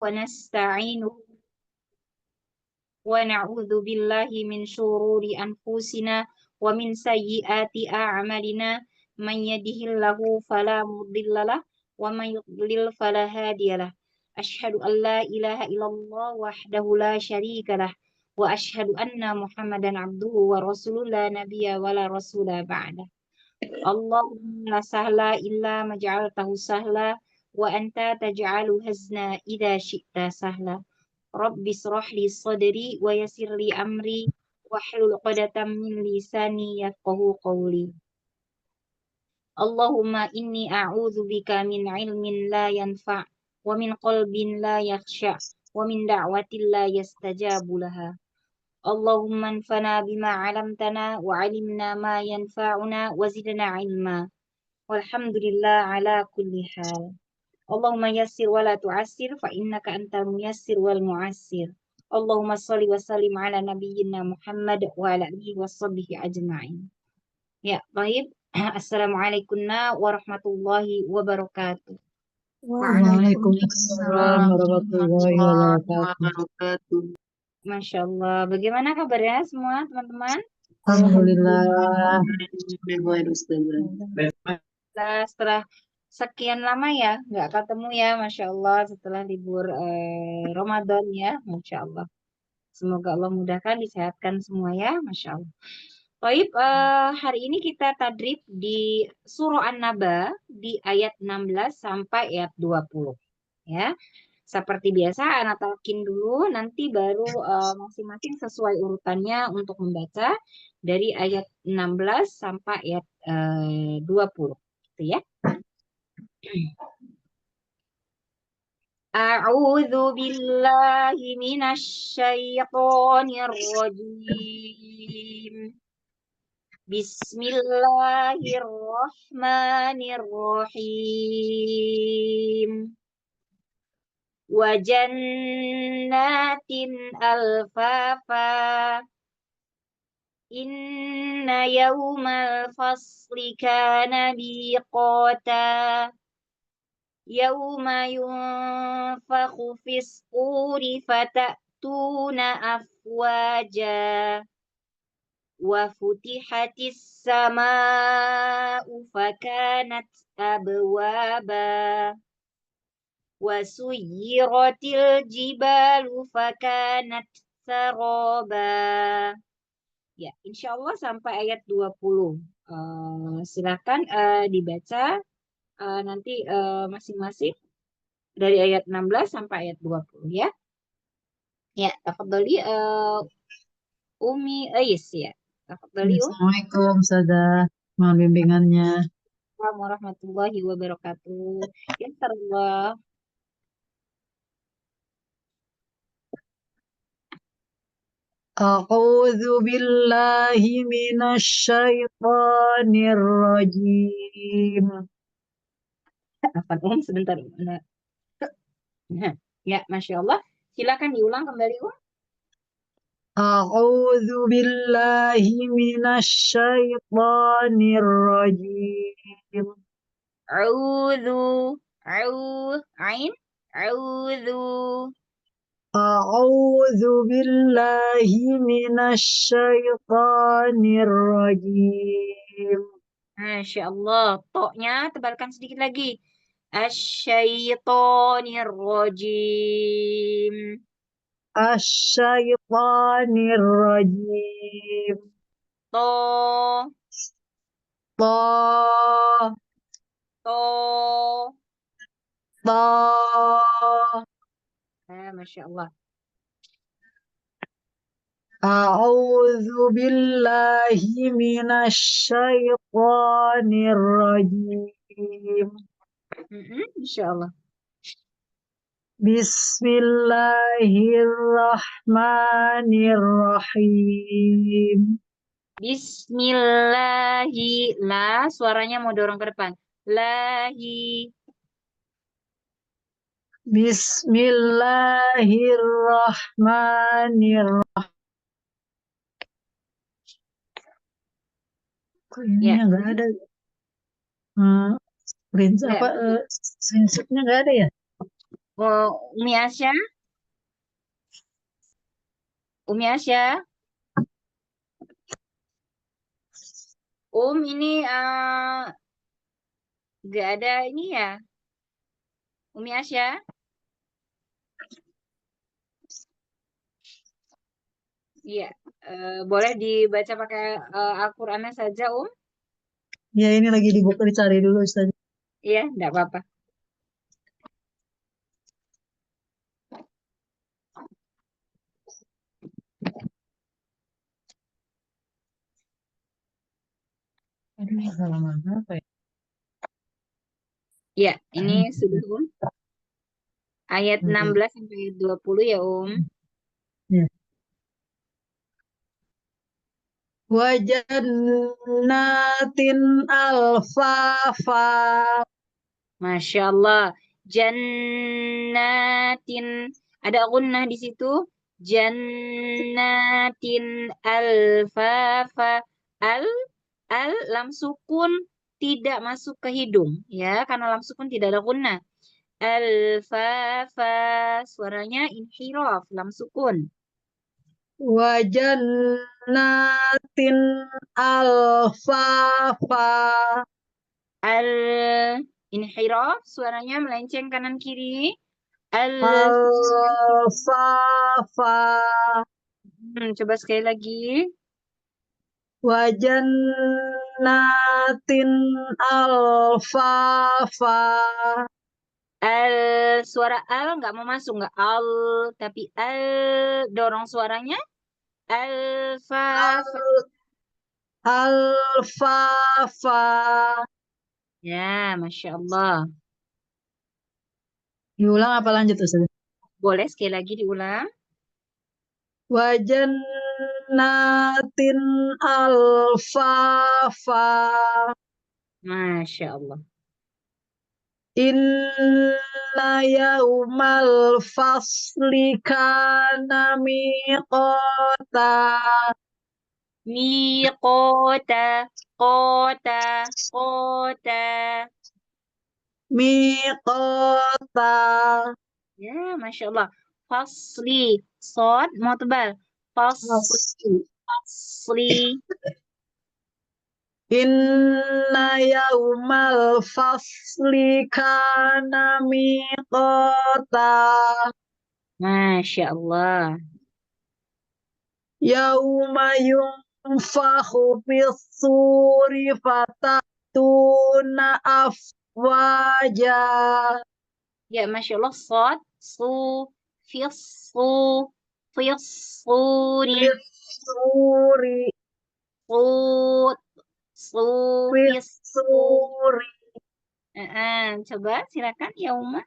ونستعينه ونعوذ بالله من شرور أنفسنا ومن سيئات أعمالنا من يهده الله فلا مضل له ومن يضلل فلا هادي له أشهد أن لا إله إلا الله وحده لا شريك له وأشهد أن محمدا عبده ورسوله لا نبي ولا رسول بعده اللهم لا سهل إلا ما جعلته سهلا وأنت تجعل الحزن إذا شئت سهلا رب اشرح لي صدري ويسر لي أمري واحلل عقدة من لساني يفقهوا قولي اللهم إني أعوذ بك من علم لا ينفع ومن قلب لا يخشع ومن دعوة لا يستجاب لها اللهم انفنا بما علمتنا وعلمنا ما ينفعنا وزدنا علما والحمد لله على كل حال اللهم يسر ولا تعسر فإنك أنت الميسر والمعسر اللهم صل وسلم على نبينا محمد وعلى آله وصحبه أجمعين ya baik Assalamualaikum warahmatullahi wabarakatuh. Waalaikumsalam warahmatullahi wabarakatuh. Masya Allah, bagaimana kabarnya semua teman-teman? Alhamdulillah. Setelah sekian lama ya nggak ketemu ya, Masya Allah, setelah libur Ramadan ya, Masya Allah. Semoga Allah mudahkan, disehatkan semua ya, Masya Allah. Baik, hari ini kita tadrib di Surah An-Naba di ayat 16 sampai ayat 20. Ya, seperti biasa, anak talkin dulu, nanti baru masing-masing sesuai urutannya untuk membaca dari ayat 16 sampai ayat 20. Gitu ya. A'udzu billahi minasyaitonir rajim. Bismillahirrahmanirrahim. Wa jannatin alfafa. Inna yawmal fasli kana miqata. Yawma yunfakhu fis suri fatatuna afwaja. Wa futihatis sama'u fakanat abwaba. Wa suyyiratil jibalu fakanat saraba. Ya, insya Allah sampai ayat 20. Silakan dibaca nanti masing-masing dari ayat 16 sampai ayat 20 ya. Ya, tafadhali Umi Ais ya. Tafadhali Assalamualaikum Ustazah. Mohon bimbingannya. Assalamualaikum warahmatullahi wabarakatuh. Ya, Allah. A'udzu billahi minasyaitonir rajim. Afwan, sebentar. Nah, ya, Masya Allah. Silakan diulang kembali, A'udzu billahi minasyaitonir rajim. A'udzu, ain, a'udzu. A'udzu billahi minasyaitonir rajim. Masya Allah. Toknya tebalkan sedikit lagi. Asyaitonir rajim. Asyaitonir rajim. To, Ta to. ta Masya Allah. A'udzu billahi minasyaitonir rajim. Insya Allah. Bismillahirrahmanirrahim. Bismillahi. La, suaranya mau dorong ke depan. Lahi. Bismillahirrahmanirrahim. Kok ininya nggak ada? Screenshotnya nggak ada ya? Umi Asya, Umi Asya, ini nggak ada ini ya, Umi Asya. Iya, boleh dibaca pakai Al-Qur'annya saja, Ya ini lagi dibuka dicari dulu Ustaz. Iya, enggak apa-apa. Aduh, halaman apa ya? Iya, ini sudah, Ayat Aduh. 16 sampai ayat 20 ya, Ya. Wajannatin alfafa. Masya Allah. Jannatin. Ada gunnah di situ. Jannatin alfafa. Al, lam sukun tidak masuk ke hidung. Ya, karena lam sukun tidak ada gunnah. Alfafa. Suaranya inhiraf, lam sukun. Wajannatin alfafa. Al, inhiraf. Suaranya melenceng kanan kiri. Al, Alfafa. coba sekali lagi. Wajannatin alfafa. Suara al nggak mau masuk, nggak al, tapi dorong suaranya. Alfa, Alfafa. ya, Masya Allah. Diulang apa lanjut Ustaz? Boleh sekali lagi diulang. Wajannatin alfafa. Masya Allah. Inna yaumal fasli kana miqata. Miqota, kota, kota. Miqata. Ya, Masya Allah. Fasli, sod, mau tebal. Fasli, Fasli. fasli. Inna yaumal fasli kana miqata. Masya Allah. Yauma yunfakhu fis-suri fatatuna afwaja. Ya, Masya Allah. Sod, su, fis, su, fis, suri, Fis-suri. su, su, fis, su. Fis-suri. Coba silakan ya Uma.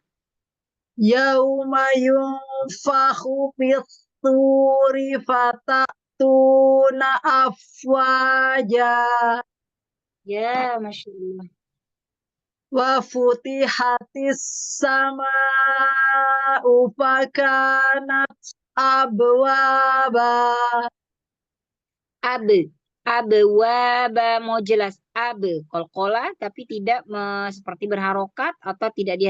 Yauma yunfakhu fis-suri fatatuna afwaja. Ya, Masya Allah. Wa futihatis sama'u fakanat abwaba. Abe, abe, waba, mau jelas abe, kolkola, tapi tidak seperti berharokat atau tidak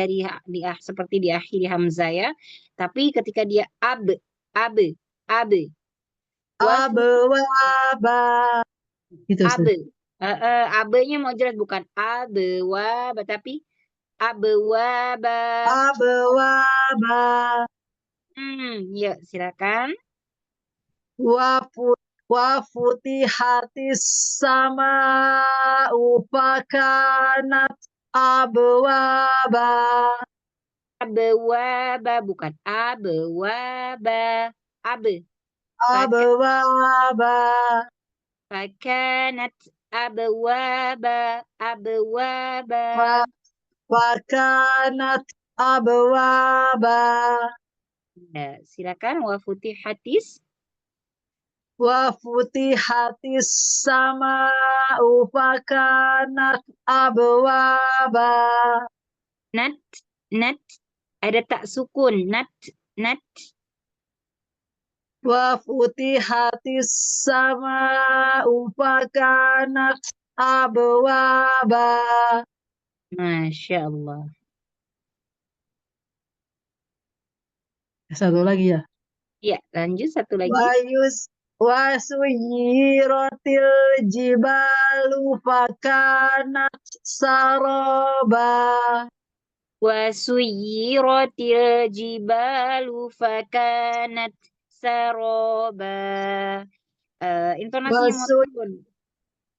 seperti diakhiri hamzah ya. Tapi ketika dia abe, abe, abe, wafu, Abwaba. Gitu Ustaz. abe, abe-nya mau jelas bukan abe, waba, tapi abe, waba. Abwaba. Ya silakan. Wa wa futihatis sama'u fakanat abwaba. Abewaba bukan abewaba. Abe. Faka, Abwaba. fakanat abewaba. Abewaba. Wa fakanat abwaba. Ya, silakan wa futihatis Wa futihatis sama'u fakanat abwaba. nat nat ada tak sukun nat nat Wa futihatis sama'u fakanat abwaba. Masya Allah. Satu lagi ya. Ya, lanjut satu lagi. Wayus wasuyiratil jibalu fakanat saraba. Wasuyiratil jibalu fakanat saroba. Intonasinya mau Wasu turun.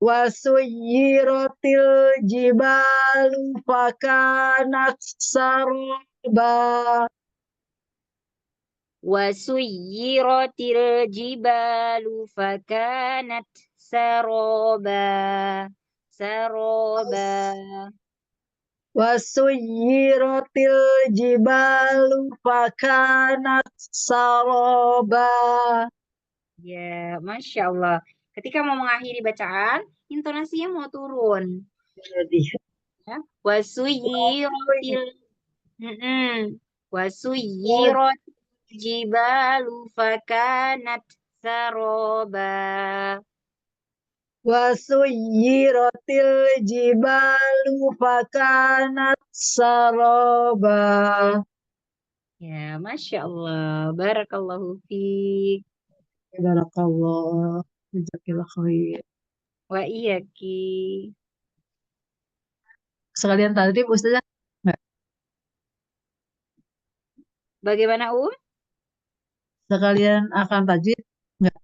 wasuyiratil jibalu fakanat saraba. Wasuyiratil jibalu fakanat saroba. Saroba. Wasuyiratil jibalu fakanat saraba. Ya, Masya Allah. Ketika mau mengakhiri bacaan, intonasinya mau turun. Jadi, Ya. Wasuyiratil. Mm-mm. Wasuyirat jibalu fakanat saroba. wasuyiratil jibalu fakanat saraba. Ya, Masya Allah. Barakallahu fiik. Barakallah. Jazakillah khair. Wa iyaki. Sekalian tadi Ustazah? Enggak. Bagaimana, Sekalian akan tajwid? Enggak.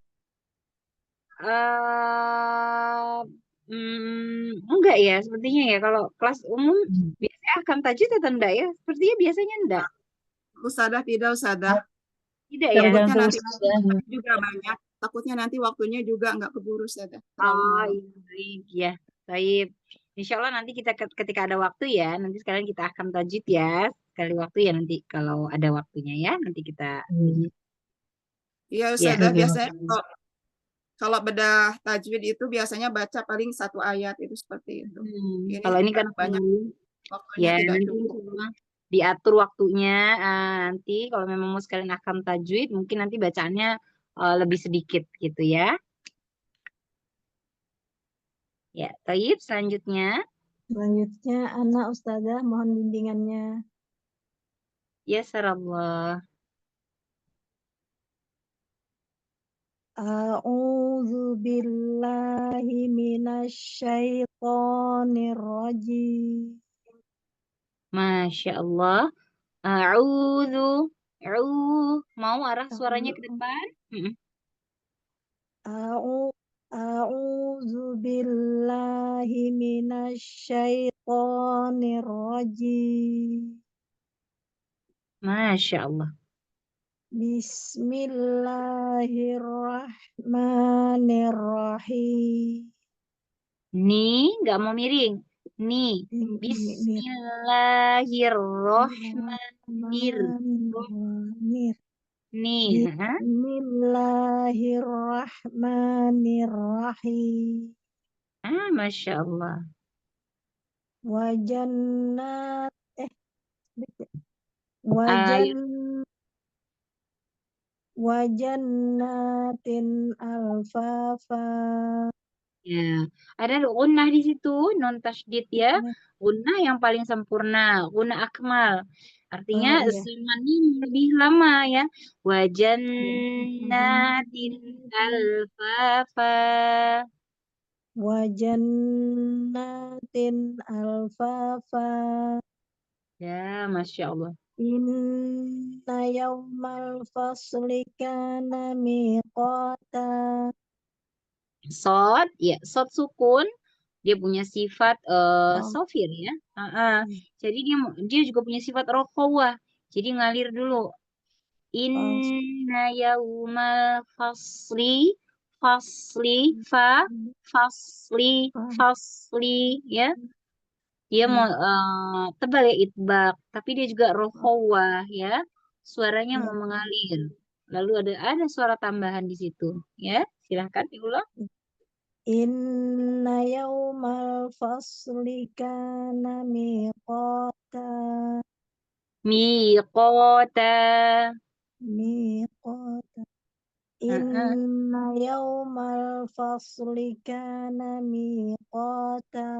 Eh, enggak ya, sepertinya ya. Kalau kelas umum Hmm. biasanya akan tajwid atau enggak ya? Sepertinya biasanya enggak. Usadah tidak usadah. Tidak ya. Takutnya Tergantung nanti Ustazah. juga banyak. Takutnya nanti waktunya juga nggak keburu usadah. Terlalu Oh malam. iya, baik ya. Baik. Insya Allah nanti kita ketika ada waktu ya, nanti sekalian kita akan tajwid ya. Sekali waktu ya nanti kalau ada waktunya ya, nanti kita ini. Iya Ya. usadah biasanya Bagaimana? kalau bedah tajwid itu biasanya baca paling satu ayat itu seperti itu. Ini Kalau ini kan banyak waktunya ya tidak nanti cukup. semua diatur waktunya. Nanti kalau memang mau sekalian akan tajwid, mungkin nanti bacaannya lebih sedikit gitu ya. Ya, Taib selanjutnya. Selanjutnya, anak Ustazah mohon bimbingannya. Ya, sarallah. A'udzu billahi minasyaitonir rajim. Masya Allah. A'udzu. Mau arah suaranya ke depan? Mm-mm. A'udzu billahi minasyaitonir rajim. Masya Allah. Bismillahirrahmanirrahim. Ni, nggak mau miring. Ni. Bismillahirrohmanirrohim. Bismillahirrahmanirrahim. Ni. Bismillahirrahmanirrahim. Masya Allah. Wajannat Ayo. wajannatin alfafa. Ya, ada gunnah di situ, non tasydid ya. Gunnah yang paling sempurna, gunnah akmal. Artinya Oh iya. zamannya lebih lama ya. Wajannatin alfafa. Wajannatin alfafa. Ya, Masya Allah. Inna yawmal fasli kana miqata. Sod sukun, dia punya sifat Oh. sofir ya. Jadi dia juga punya sifat rokhawah. Jadi ngalir dulu. Inna yaumal fasli fasli ya. Dia mau tebal ya itbak, tapi dia juga rokhawah ya. Suaranya mau mengalir. Lalu ada suara tambahan di situ ya. Silahkan diulang. Inna yawmal fasli kana miqata. Miqata. Miqata. Inna yawmal fasli kana miqata.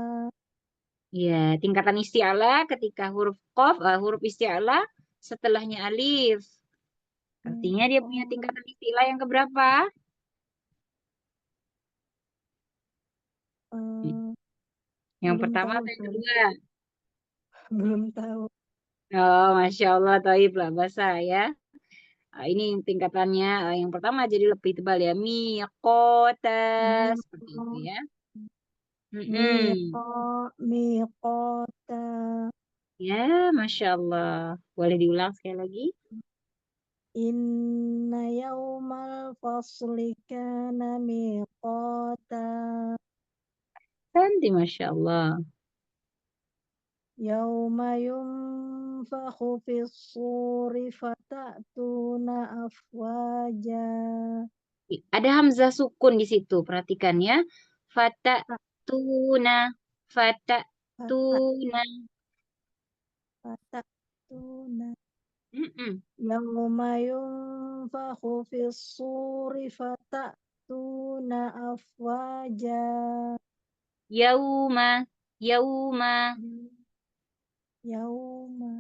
Ya, tingkatan isti'ala ketika huruf qaf, huruf isti'ala setelahnya alif. Artinya dia punya tingkatan istilah yang keberapa? Yang belum pertama tahu, atau yang Ustaz. kedua? Belum tahu. Oh, Masya Allah, Taib lah bahasa ya. Ini tingkatannya yang pertama jadi lebih tebal ya. Miqota seperti itu ya. Mm-mm. Miqota. Ya, Masya Allah. Boleh diulang sekali lagi? Inna yaumal fasli kana miqata. Nanti Masya Allah. Yauma yunfakhu fis suri fatatuna afwaja. Ada hamzah sukun di situ. Perhatikan ya. Fata tuna. Fata tuna. Fatatuna. Mm-mm. Yauma yunfakhu fis suri fatatuna afwaja. Yauma. Yauma. Yauma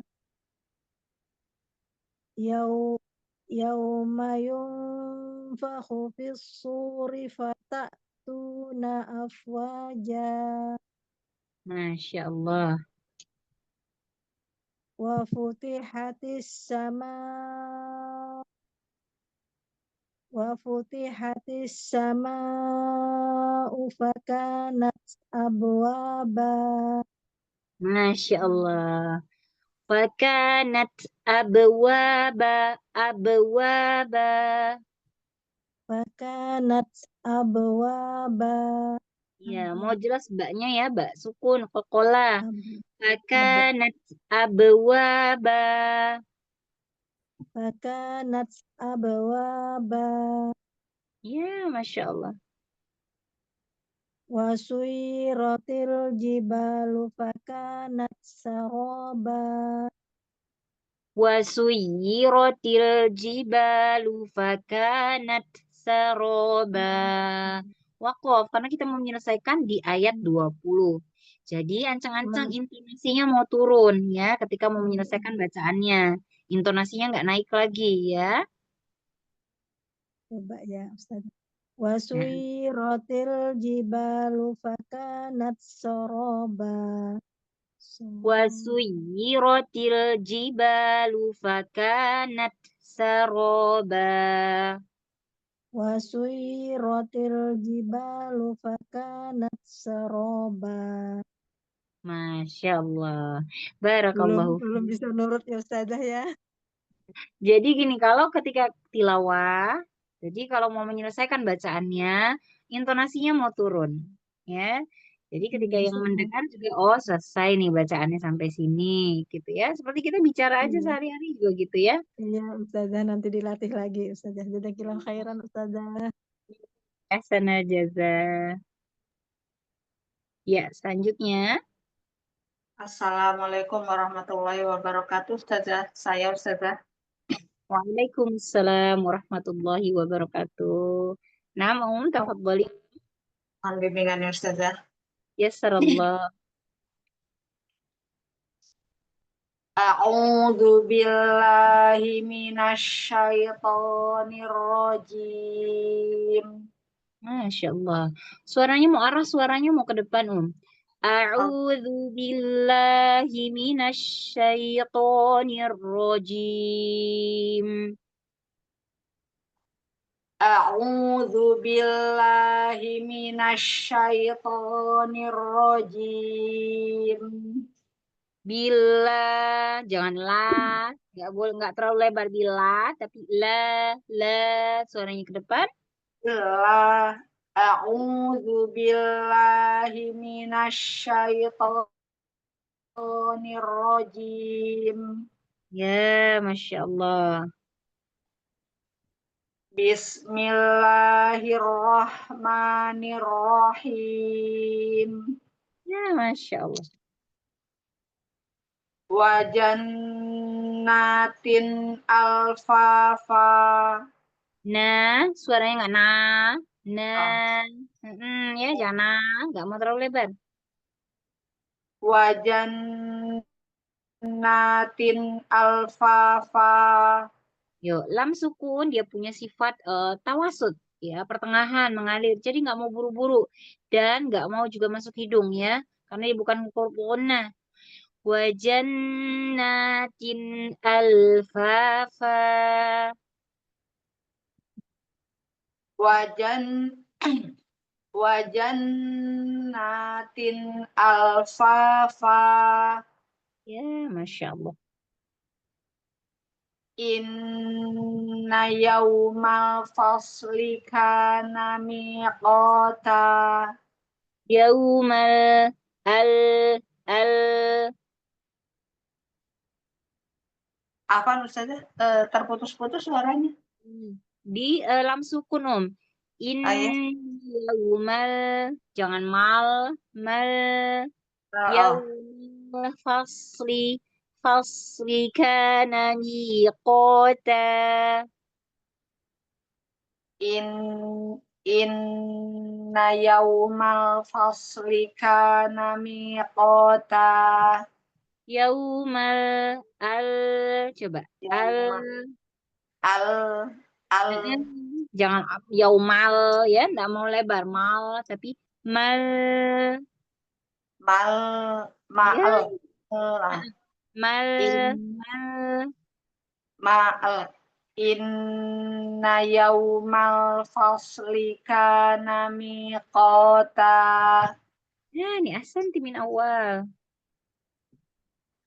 yau yauma yunfakhu fis suri fatatuna afwaja Masya Allah. wa futihatis sama fakanat abwaba. Masya Allah. Fakanat abwaba. Abwaba. Fakanat abwaba. Ya, mau jelas baknya ya, bak sukun, kokola. Ab- ab- Fakanat abwaba. Fakanat abwaba. Ya, Masya Allah. Wasuyiratil jibalu fakanat saraba. Wasuyiratil jibalu fakanat saroba. Waqaf, karena kita mau menyelesaikan di ayat 20. Jadi ancang-ancang intonasinya mau turun ya ketika mau menyelesaikan bacaannya. Intonasinya nggak naik lagi ya. Coba ya Ustaz. Nah, Wasuyiratil jibalu fakanat saraba. wasuyiratil jibalu fakanat saroba. Wasuyiratil jibalu fakanat saraba. Masya Allah. Belum Barakallahu. belum bisa nurut ya Ustazah ya. Jadi gini, kalau ketika tilawah, jadi kalau mau menyelesaikan bacaannya, intonasinya mau turun, ya. Jadi ketika Iya yang Ustazah. mendengar juga, oh selesai nih bacaannya sampai sini, gitu ya. Seperti kita bicara aja Iya. sehari-hari juga gitu ya. Iya Ustazah, nanti dilatih lagi Ustazah. Jazakillah khairan Ustazah. Ahsana jaza. Ya, selanjutnya. Assalamualaikum warahmatullahi wabarakatuh, Ustazah. Saya Ustazah. Waalaikumsalam warahmatullahi wabarakatuh. Nah, tafadhali. Mohon bimbingannya Ustazah. Yassarallah. A'udzu billahi minasyaitonir rajim. Masya Allah. Suaranya mau arah, suaranya mau ke depan, A'udzu billahi minasyaitonir rajim. A'udzu billahi minasyaitonir rajim. Bila, jangan la, nggak boleh, nggak terlalu lebar bila, tapi la, suaranya ke depan. A'udzu billahi minasyaitonir rajim. Ya, Masya Allah. Bismillahirrahmanirrahim. Ya, Masya Allah. Wajannatin alfafa. Nah, suaranya nggak nah. Oh. Nah, ya jangan nah, nggak mau terlalu lebar. Wajannatin alfafa. Yuk, lam sukun dia punya sifat tawasud, ya, pertengahan, mengalir. Jadi nggak mau buru-buru dan nggak mau juga masuk hidung, ya, karena dia bukan huruf gunnah. Wajannatin alfafa. Wajan wajannatin alfafa. Ya, Masya Allah. Inna yaumal fasli kana miqata. Yaumal al al Apa Ustazah? Terputus-putus suaranya. di lam sukun in Ayah. yaumal, jangan mal Oh. yaumal fasli kana miqata. Inna yaumal fasli kana miqata. Yaumal al, coba al Al al jangan yaumal, ya, enggak mau lebar mal, tapi mal, mal ya, maal mal in mal. maal inna yaumal fasli kana miqata. Ya, ini asanti min awal.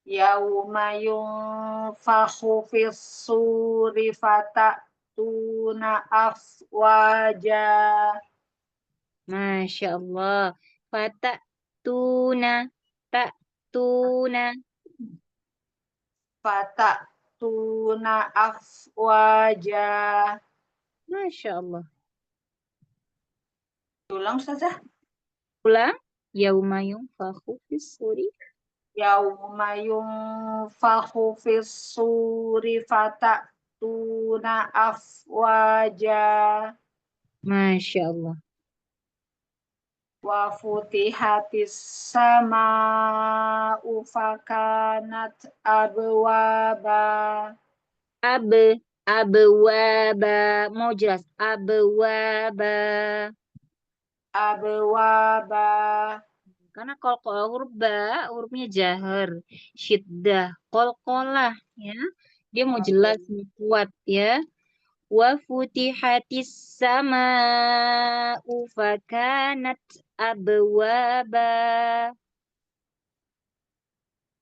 Yauma yunfakhu fis suri fatatuna afwaja. Masya Allah. Fata tuna, tak tuna. Fatatuna afwaja. Masya Allah. Ulang saja. Ulang. Yauma yunfakhu fis suri. Yauma yunfakhu fis suri fatatuna afwaja. Masya Allah. Wa futihatis sama'u fakanat abwaba. Abwaba. Mau jelas. Abwaba. Abwaba. Karena kalau huruf ba, hurufnya jahar, syiddah, qalqalah, ya. Dia mau jelas, mau kuat, ya. Wa futihatis sama'u fakanat abwaba.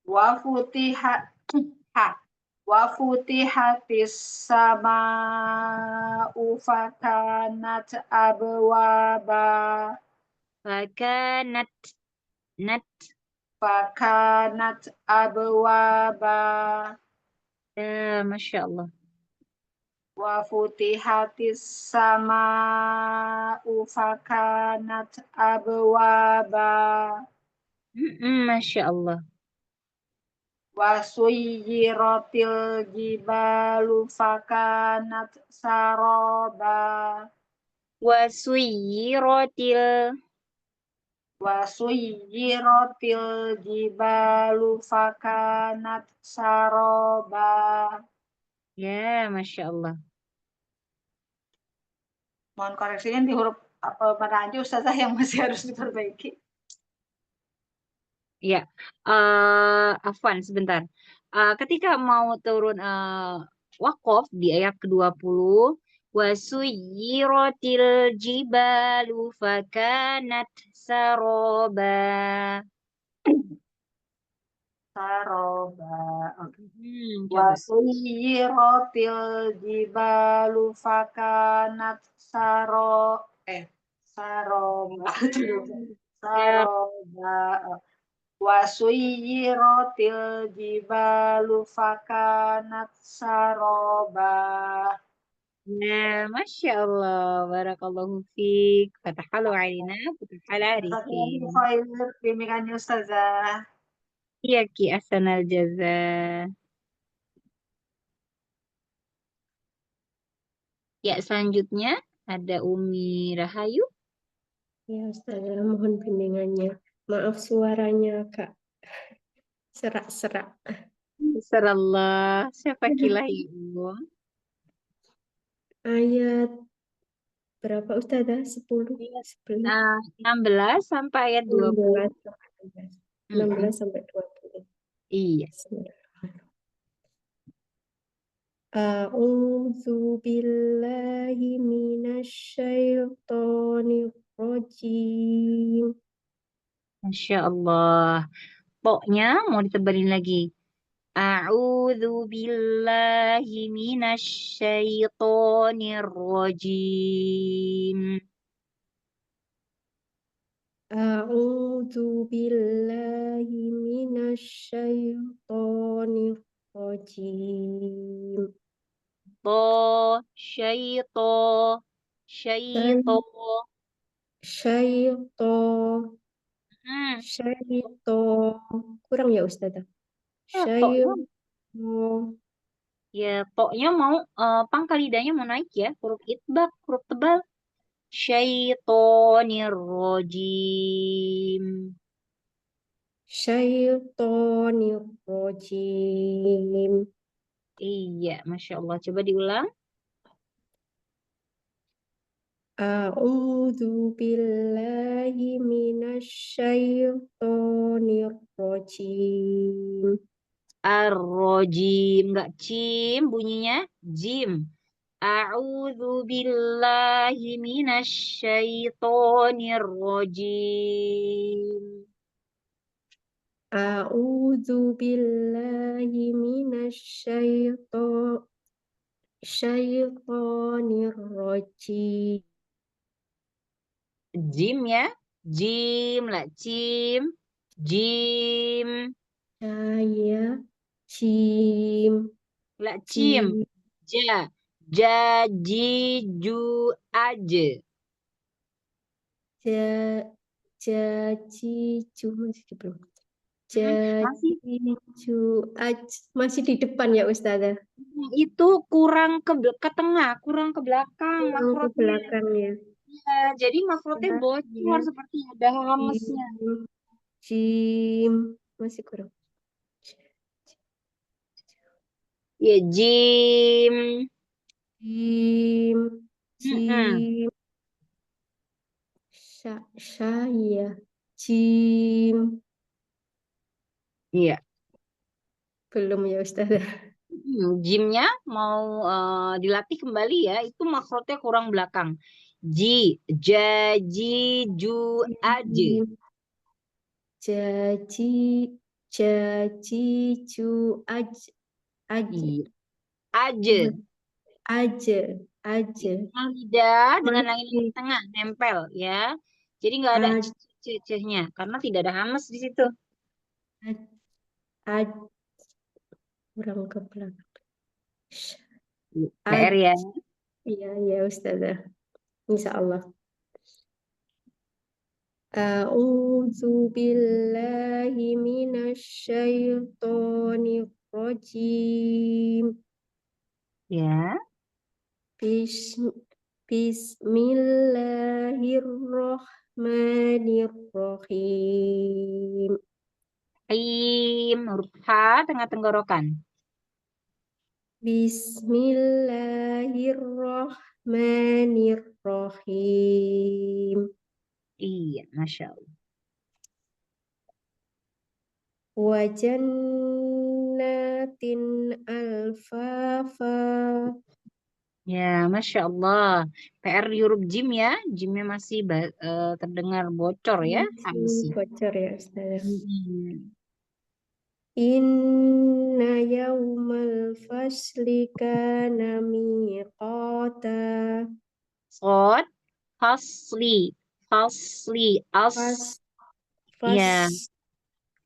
Wa futihat wa futihatis sama'u fakanat abwaba. Fakanat nat. Fakanat abwaba. Ya, Masya Allah. Wa futihatis sama'u fakanat abwaba. Masya Allah. Wa suyyiratil jibalu fakanat saroba. Wa suyyiratil. Wa suyyiratil jibalu fakanat saroba. Ya, Masya Allah. Mohon koreksinya di huruf apa mana aja Ustazah yang masih harus diperbaiki. Ya, Afwan sebentar. Ketika mau turun wakof di ayat ke-20, wasuyiratil jibalu fakanat saroba. Saroba. Wa Coba. suyyiratil jibalu fakanat saroba. Ya, Saroba. Wa suyyiratil jibalu fakanat saroba. ya, Masya Allah. Barakallahu fiq. Fatahalu alina, fatahala arifin. Khair bimbingannya Ustazah. Iya ki asanal jaza. Ya, selanjutnya ada Umi Rahayu. Ya, Ustazah, mohon bimbingannya. Maaf suaranya, Kak. Serak-serak. Serallah, siapa kilah ibu? ayat berapa Ustazah? 10, Ayat 11, 16 sampai ayat 20. 16 sampai 12. Mm-mm. 16 sampai 20. Iya. Bismillahirrahmanirrahim. A'udzu billahi minasyaitonir rajim. Masya Allah. Pokoknya mau ditebalin lagi. A'udzu billahi minasyaitonir rajim. A'udzu billahi minasyaitonir rajim. Syaito. Syaito. Syaiton, Hmm. syaiton. Kurang ya Ustazah? Toknya Syaiton. ya toknya mau pangkal lidahnya mau naik ya. Huruf itbaq, huruf tebal. Syaitonir rajim. Syaitonir rajim. Iya, Masya Allah. Coba diulang. A'udzu billahi minasyaitonir rajim. Ar-rajim. Nggak cim bunyinya. Jim. A'udzu billahi minasyaitonir rajim. A'udzu billahi minasyaitonir rajim. Jim ya. Jim lah cim. Jim. Saya Jim, Lah cim. Jim, Ja. Ja ji ju aje. ja, jajiju masih belum. Masih Jajiju masih di depan ya Ustazah. itu kurang ke tengah, kurang ke belakang Yang ke makhrajnya. belakang ya. Ya, jadi makhrajnya bocor Ya, seperti ada hamesnya. Jim, Jim masih kurang. Ya, Jim. Jim, Mm-mm. Jim, saya Jim Iya. belum ya Ustazah. Jimnya mau dilatih kembali ya, itu makhrajnya kurang belakang. Ji, ja, ji, ju, aje. Jim, jaji, jajiju, aja, Iya. Aje. aja, aja, Yang lidah dengan langit masih, tengah nempel ya. Jadi nggak ada aja, cecehnya karena tidak ada hames di situ. aja, kurang ke belakang. PR ya. Iya, ya Ustazah. Insya Allah. A'udzu billahi minasyaitonir rajim. Ya. Bismillahirrahmanirrahim. Huruf H tengah tenggorokan. Bismillahirrahmanirrahim. Iya, Masya Allah. Wa jannatin alfafa. Ya, Masya Allah. PR di huruf jim ya. Jimnya masih terdengar bocor ya. Hamsi. Bocor ya Ustazah. Mm-mm. Inna yawmal fasli kana miqata. Sod, fasli, fasli, as. Fas, Ya,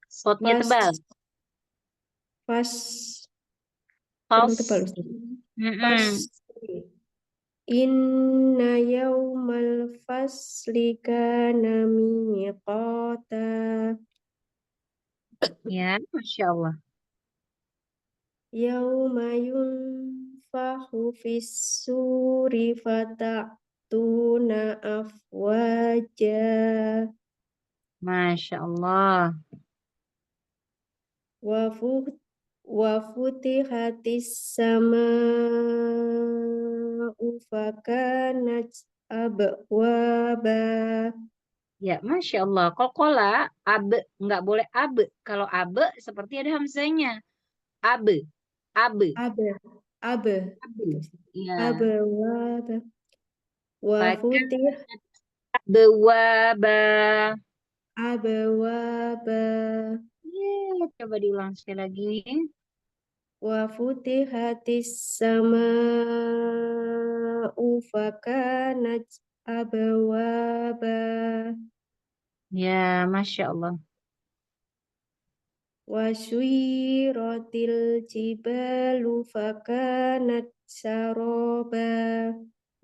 sodnya fas, tebal. fas, kurang Fas. tebal Ustaz. Mm-mm. Fasli. Inna yawmal fasli kana miqata. Ya, Masya Allah. Yawma yunfahu fis suri fata'tuna afwaja. Masya Allah. Wa futihatis sama'u fakanat abwaba. Ya, Masya Allah. Qalqala, abe, nggak boleh abe. Kalau abe seperti ada hamzanya. Abe, abe, Abe, abe. abe. Gitu, Ustazah. Ya, Abwaba. Wa fakan futih abwaba. abwaba. Ya, coba diulang sekali lagi. Wa futihatis sama'u fakanat abwaba. Ya, Masya Allah. Wa syuyiratil jibalu fakanat saroba.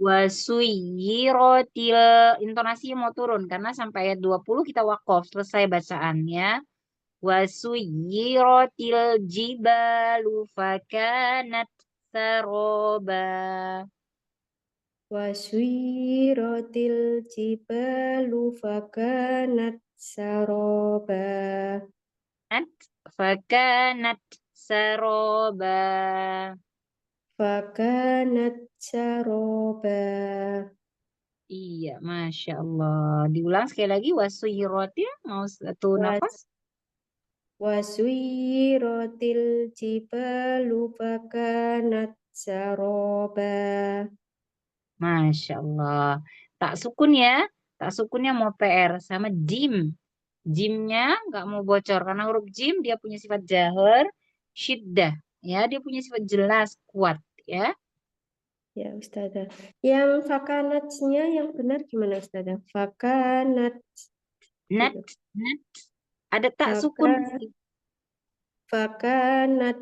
Wasuyirotil, intonasinya mau turun karena sampai ayat 20 kita wakaf selesai bacaannya. Wasuyirotil jibalu fakanat saroba. Wa syuyiratil jibalu fakanat saroba. Fakanat saroba. Fakanat saroba. Iya, Masya Allah. Diulang sekali lagi. Wasuyirotil, mau satu nafas. Wasuyiratil jibalu fakanat saroba. Masya Allah. Tak sukun ya. Tak sukunnya mau PR sama jim. Jimnya nggak mau bocor karena huruf jim dia punya sifat jahar, syiddah. Ya, dia punya sifat jelas, kuat. Ya, Ya, Ustazah. Yang fakanatnya yang benar gimana, Ustazah? Fakanat nat, gitu. nat. Ada tak sukun di Faka, situ. fakanat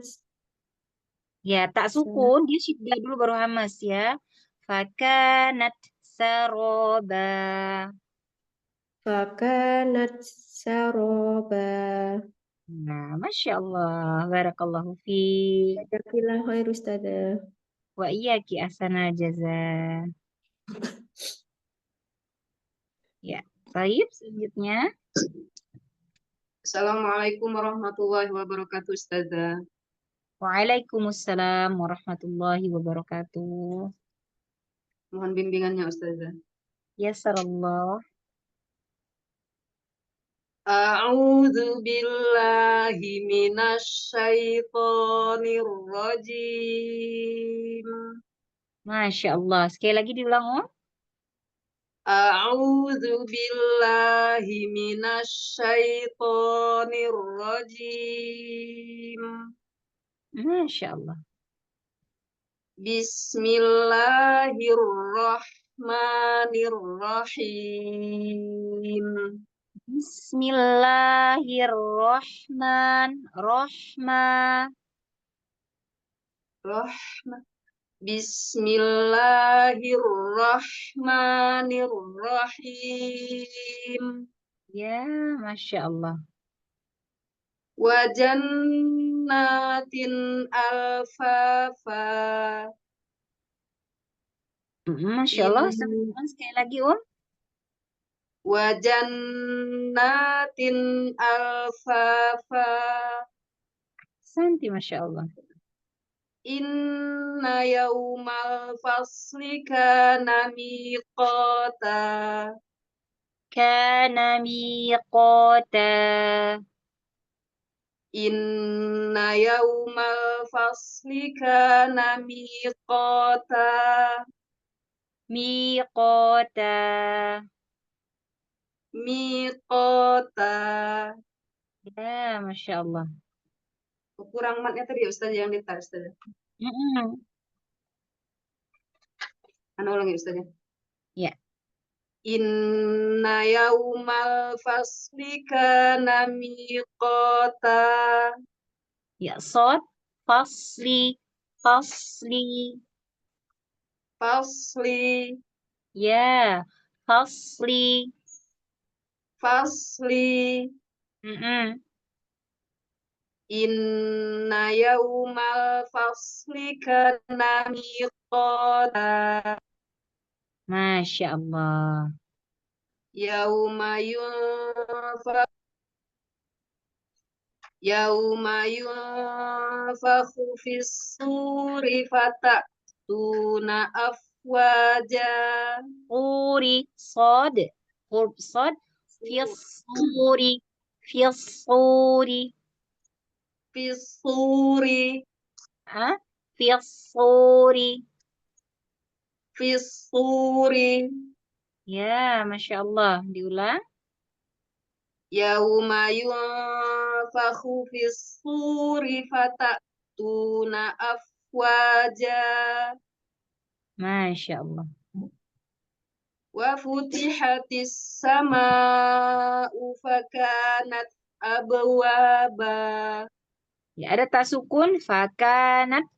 Ya, tak sa- sukun dia syiddah dulu baru hamas ya. Fakanat saroba. fakanat saroba. Nah, Masya Allah. Barakallahu fi. Jazakallah khair, Ustazah. Wa iyaki ahsanal jaza. Ya, baik. Selanjutnya. Assalamualaikum warahmatullahi wabarakatuh, Ustazah. Waalaikumsalam warahmatullahi wabarakatuh. Mohon bimbingannya, Ustazah. Yasarallah. A'udzu billahi minasyaitonir rajim. Masya Allah. Sekali lagi diulang, Om. A'udzu billahi minasyaitonir rajim. Masya Allah. Bismillahirrahmanirrahim. Bismillahirrahmanirrahim. Rahma- Bismillahirrahmanirrahim. Ya, Masya Allah. Wa jannatin alfafa. Masya Allah. In Sekali lagi, Om. wa jannatin alfafa. Santi, Masya Allah. Inna yaumal fasli kana miqata. Kana miqata. Inna yaumal fasli kana miqata. Miqata. Miqata. Ya, Masya Allah. Kurang matnya tadi ya, Ustaz, yang dita, Ustaz. Mm-mm. Anu ulangi, Ustaz. Ya. Inna yaumal fasli kana miqata. Ya, sod. Fasli. Fasli. Fasli. Ya. Fasli. Fasli. Mm-mm. Inna yaumal fasli kana miqata. Masya Allah. Yauma yunfakhu fis suri fatatuna أفواجا طور صاد صاد في الصور في الصور في الصور في الصور في الصور ya Masya Allah diulang يوم ينفخ في الصور فتأتون أفواجا Masya Allah وفتحت السماء فكانت أبوابا ya ada tak sukun fakanat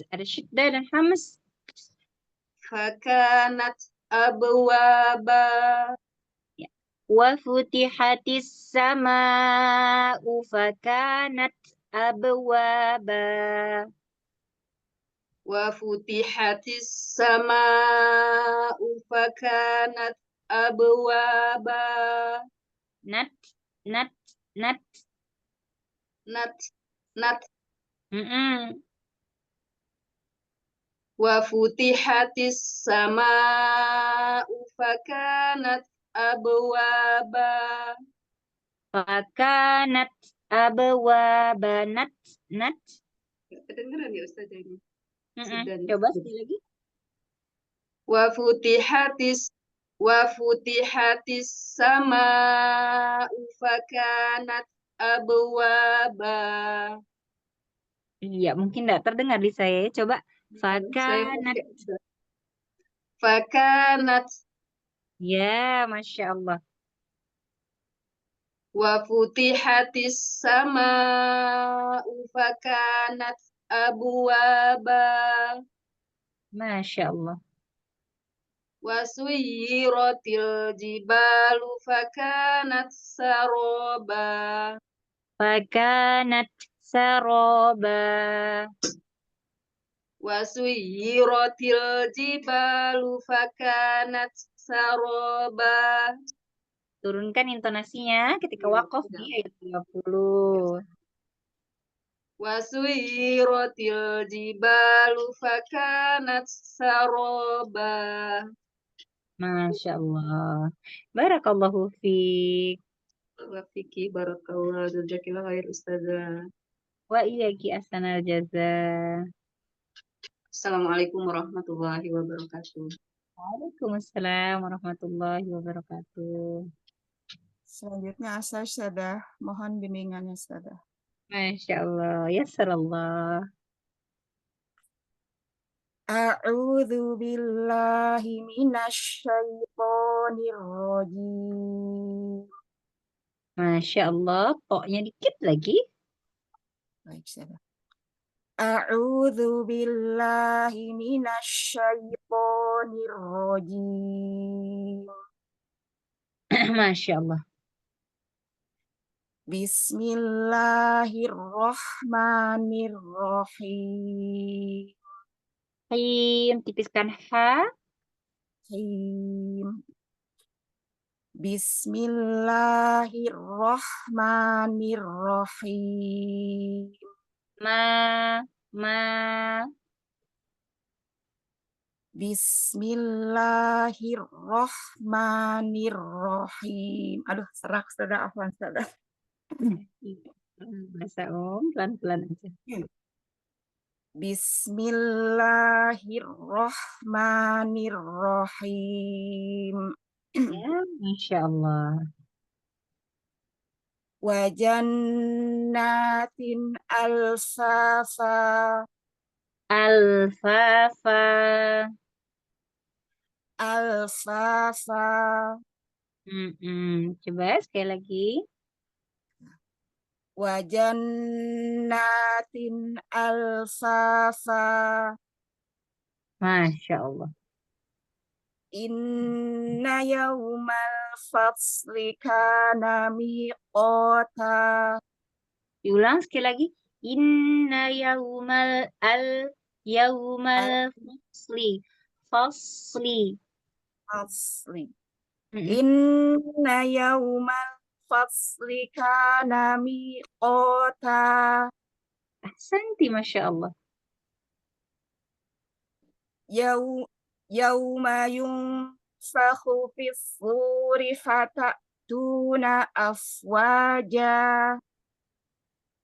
ada syiddah dan hamas فكانت أبوابا وفتحت السماء فكانت أبوابا وفتحت السماء فكانت أبوابا nat nat nat نت نت Mm-mm. وفتحت السماء فكانت أبوابا Fakanat abwaba nat Kedengeran ya Ustazah ini? Mm-mm. Sudah. Coba sekali lagi وفتحت السماء فكانت أبوابا iya mungkin tidak terdengar di saya coba fakanat فكانت ya Masya Allah وفتحت السماء فكانت أبوابا Masya Allah وسيرت الجبال فكانت سرابا fakanat saroba وسيرت الجبال فكانت سرابا turunkan intonasinya ketika Iya, wakaf di ayat 30 وسيرت الجبال فكانت سرابا Masya Allah Barakallahu fiik Wafiki barakallah jazakillah khair Ustazah. wa iyaki ahsanal jaza Assalamualaikum warahmatullahi wabarakatuh. Waalaikumsalam warahmatullahi wabarakatuh Selanjutnya Asa Ustazah, mohon bimbingannya Ustazah. Masya Allah Yassarallah A'udzu billahi minasyaitonir rajim. Masya Allah poknya dikit lagi Baik, Ustazah. A'udzu billahi minasyaitonir rajim. Masya Allah Bismillahirrahmanirrahim. Him tipiskan ha Him. Bismillahirrahmanirrahim. ma Bismillahirrahmanirrahim. Aduh, serak Ustazah, afwan Ustazah. bahasa pelan-pelan aja Bismillahirrahmanirrahim. ya Masya Allah Wa jannatin alfafa. alfafa Alfafa. Coba sekali lagi Wa jannatin alfafa. Masya Allah Inna yawmal fasli kana miqata. diulang sekali lagi inna yaumal fasli Fasli. Mm-mm. Inna yawmal fasli kana miqata. Ahsanti Masya Allah yauma yunfakhu fis-suri fatatuna afwaja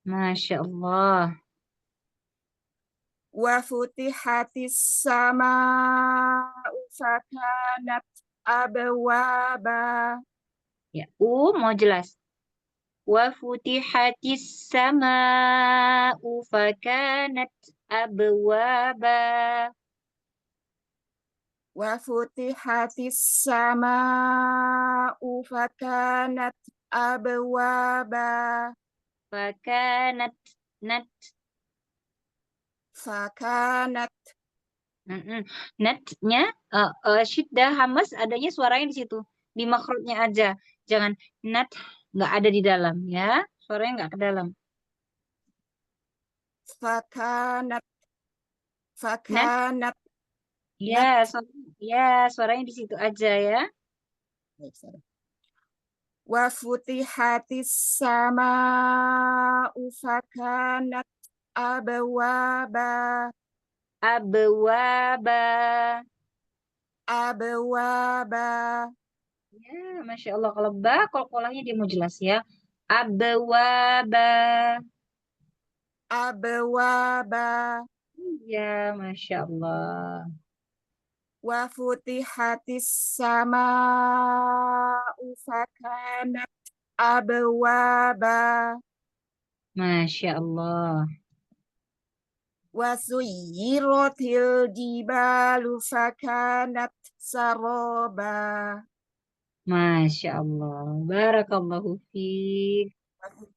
Masya Allah. wa futihatis sama'u fakanat abwaba. Ya, mau jelas. Wa futihatis sama'u fakanat abwaba. Wa futihatis sama'u fakanat abwaba. Fakanat nat. Fakanat. Natnya syiddah hamas adanya suaranya di situ. Di makrotnya aja. Jangan nat nggak ada di dalam ya. Suaranya nggak ke dalam. Fakanat. Fakanat. Ya, suaranya di situ aja ya. Wa futihatis sama'u fakanat abwaba. Abwaba. Abwaba. Ya, Masya Allah. Kalau kolkolahnya dia mau jelas ya. Abwaba. Abwaba. Ya, Masya Allah. Wa futihatis sama'u fakanat abwaba. Masya Allah. Wa suyyiratil jibalu fakanat saraba. Masya Allah. Barakallahu fiik.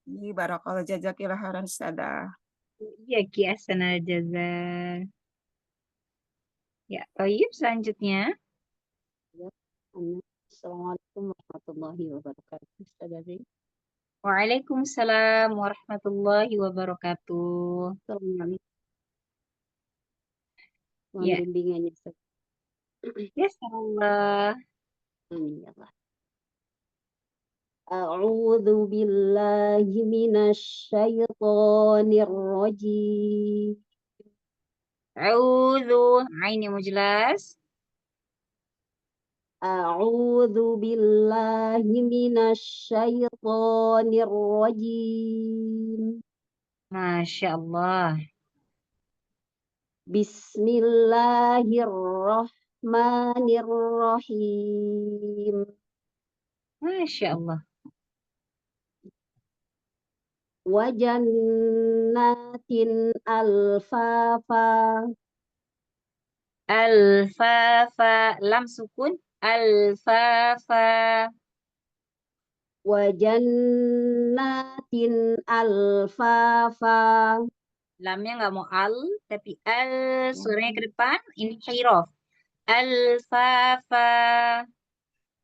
Barakallahu jazakillah khairan Ustadzah. Iya, Ki Ahsanal Jaza. Ya, Thayyib selanjutnya. Assalamualaikum warahmatullahi wabarakatuh. Ustazah Zai. Waalaikumsalam warahmatullahi wabarakatuh. Assalamualaikum. Mohon Ya. bimbingannya Ustaz. Ya, Allah. Amin ya Allah. A'udzu billahi minasy syaithanir rajim. A'udzu. Ain yang mau jelas. A'udzu billahi minasy syaithanir rajim. Masya Allah. Bismillahirrahmanirrahim. Masya Allah. Wa jannatin alfafa. Alfafa. Lam sukun. Alfafa. Wa jannatin alfafa. Lamnya nggak mau al, tapi al. Suaranya ke depan. Ini huruf. Alfafa.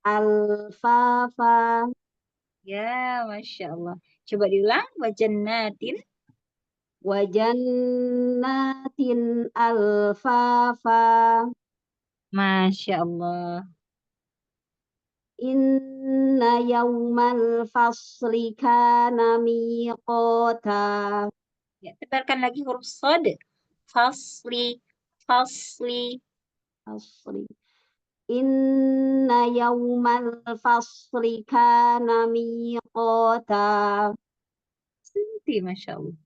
Alfafa. Ya, Masya Allah. Coba diulang. Wajannatin. Wa jannatin alfafa. Masya Allah. Inna yawmal fasli kana miqata. Ya, tebarkan lagi huruf sod. Fasli. Fasli. Fasli. Inna yawmal fasli kana miqata. Sinti, Masya Allah.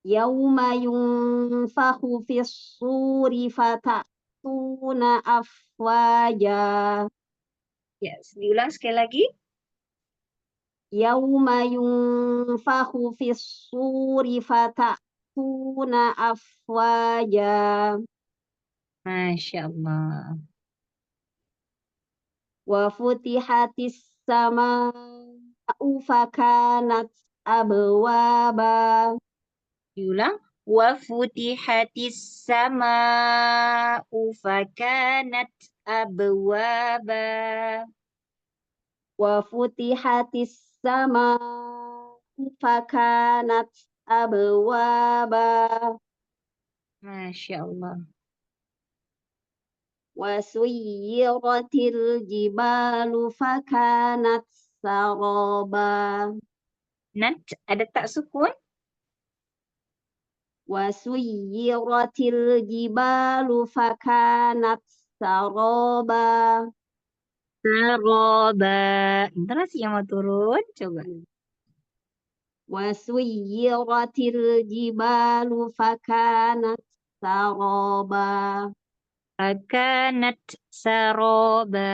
Yawma yunfakhu fis-suri fatatuna afwaja. Ya, diulang sekali lagi. Yawma yunfakhu fis-suri fatatuna afwaja. Masya Allah. Wa futihatis sama'u fakanat abwaba. Diulang. Wa futihatis sama'u fakanat abwaba. Wa futihatis sama'u fakanat abwaba. Masya Allah. Wa suyyiratil jibalu fakanat saraba. Nat, ada tak sukun? وسيرت الجبال فكانت سرابا. Saroba. Intonasi yang mau turun, coba. وسيرت الجبال فكانت سرابا. Fakanat saroba.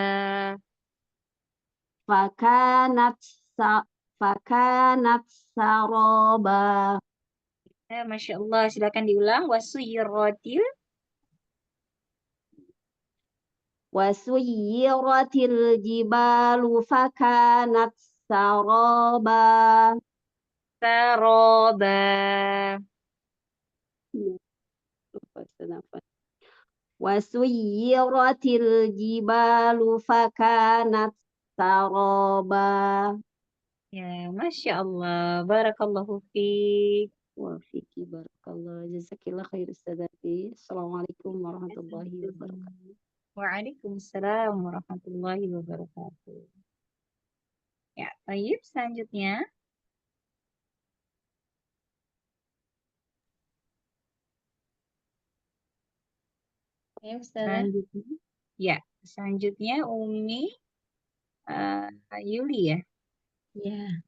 فكانت سرابا. Masya Allah, silakan diulang. Wasuyiratil. وسيرت الجبال فكانت سرابا. Saroba. وسيرت الجبال فكانت سرابا. Ya, Masya Allah. Barakallahu fiik. وفيك بارك الله. جزاك الله خير أستاذتي. السلام عليكم ورحمة الله وبركاته. Waalaikumsalam warahmatullahi wabarakatuh. Ya, baik. Selanjutnya. Ya, Ustazah. Selanjutnya. Ya, selanjutnya Umi Yuli ya. Ya.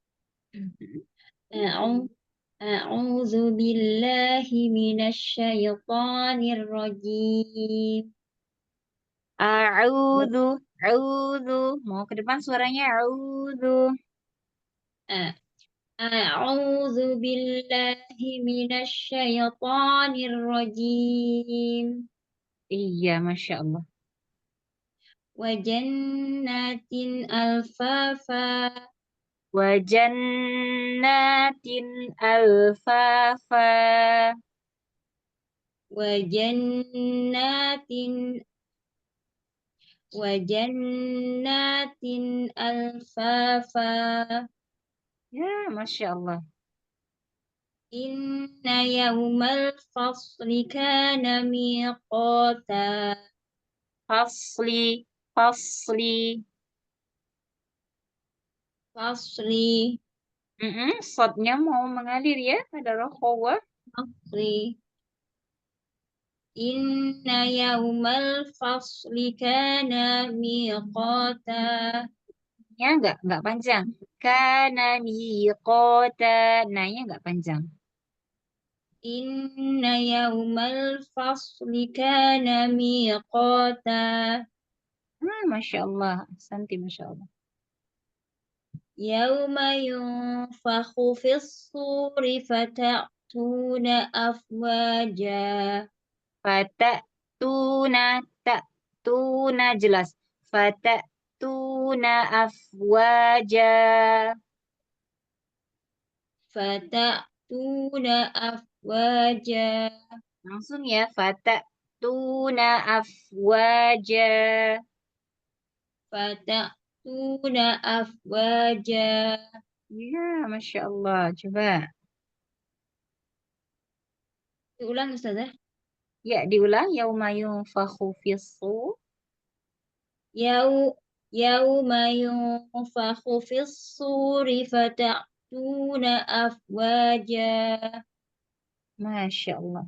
أعوذ بالله من الشيطان الرجيم. A'udhu. Mau ke depan suaranya a'udhu. أعوذ بالله من الشيطان الرجيم. Iya, Masya Allah. وجنات ألفافا. Wajannatin alfafa. وجنات ألفافا. Ya, Masya Allah. إن يوم الفصل كان ميقاتا. Fasli. Shotnya mau mengalir ya, ada rohwa. فصل. إن يوم الفصل كان ميقاتا. Ya, enggak panjang. Kana miqata. Nah-nya enggak panjang. إن يوم الفصل كان ميقاتا. Masya Allah. Santi, Masya Allah. يوم ينفخ في الصور فتأتون أفواجا. Ta'tuna jelas. Fata'tuna afwaja. فتأتون أفواجا. Langsung ya. Fata'tuna afwaja. فتأتون أفواجا. Ya, Masya Allah. Coba. Diulang Ustazah. Ya, diulang. Yauma yunfakhu fis-sur. يوم ينفخ في الصور فتأتون أفواجا. Masya Allah.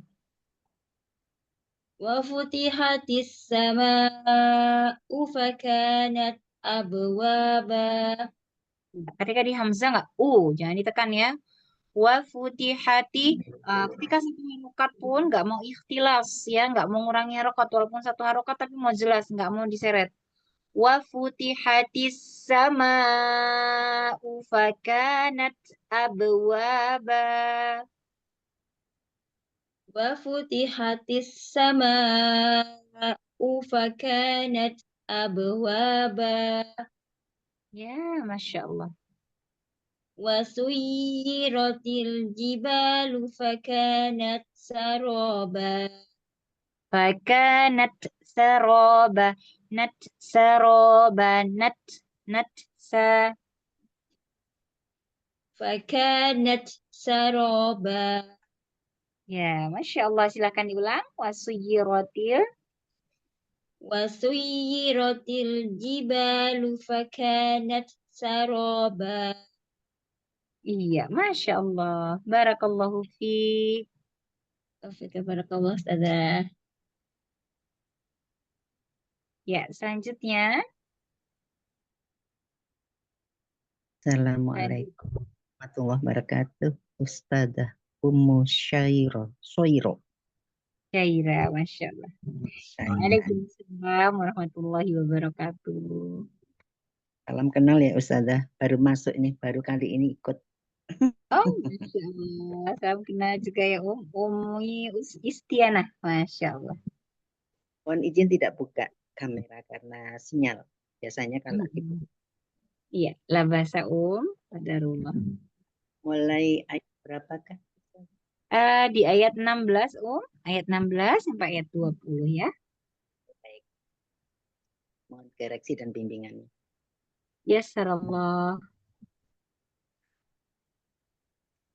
وفتحت السماء فكانت أبوابا. Ketika di Hamzah nggak jangan ditekan ya. Wa futihati. Ketika satu harokat pun nggak mau ikhtilas ya, nggak mau ngurangi harokat walaupun satu harokat tapi mau jelas, nggak mau diseret. Wa futihatis sama'u fakanat abwaba. وفتحت السماء فكانت أبوابا. Ya, Masya Allah. وسيرت الجبال فكانت سرابا. Fakanat saroba. Nat saroba. Nat sa. فكانت سرابا. Ya, Masya Allah. Silakan diulang. Wasuyiratil. وسيرت الجبال فكانت سرابا. Iya, Masya Allah. Barakallahu fiik. Taufik barakallah Ustazah. Ya, selanjutnya. Assalamualaikum warahmatullahi wabarakatuh. Ustazah Ummu Soiro. Khaira, Masya Allah. Waalaikumsalam warahmatullahi wabarakatuh. Salam kenal ya Ustazah. Baru masuk ini, baru kali ini ikut. Oh, Masya Allah. Salam kenal juga ya Umi Istianah. Masya Allah. Mohon izin tidak buka kamera karena sinyal. Biasanya kalau Mm-mm. Iya, la bahasa qadarullah. mulai ayat berapakah? Di ayat 16 ayat 16 sampai ayat 20 ya. Baik. Mohon koreksi dan bimbingannya. Yassarallah.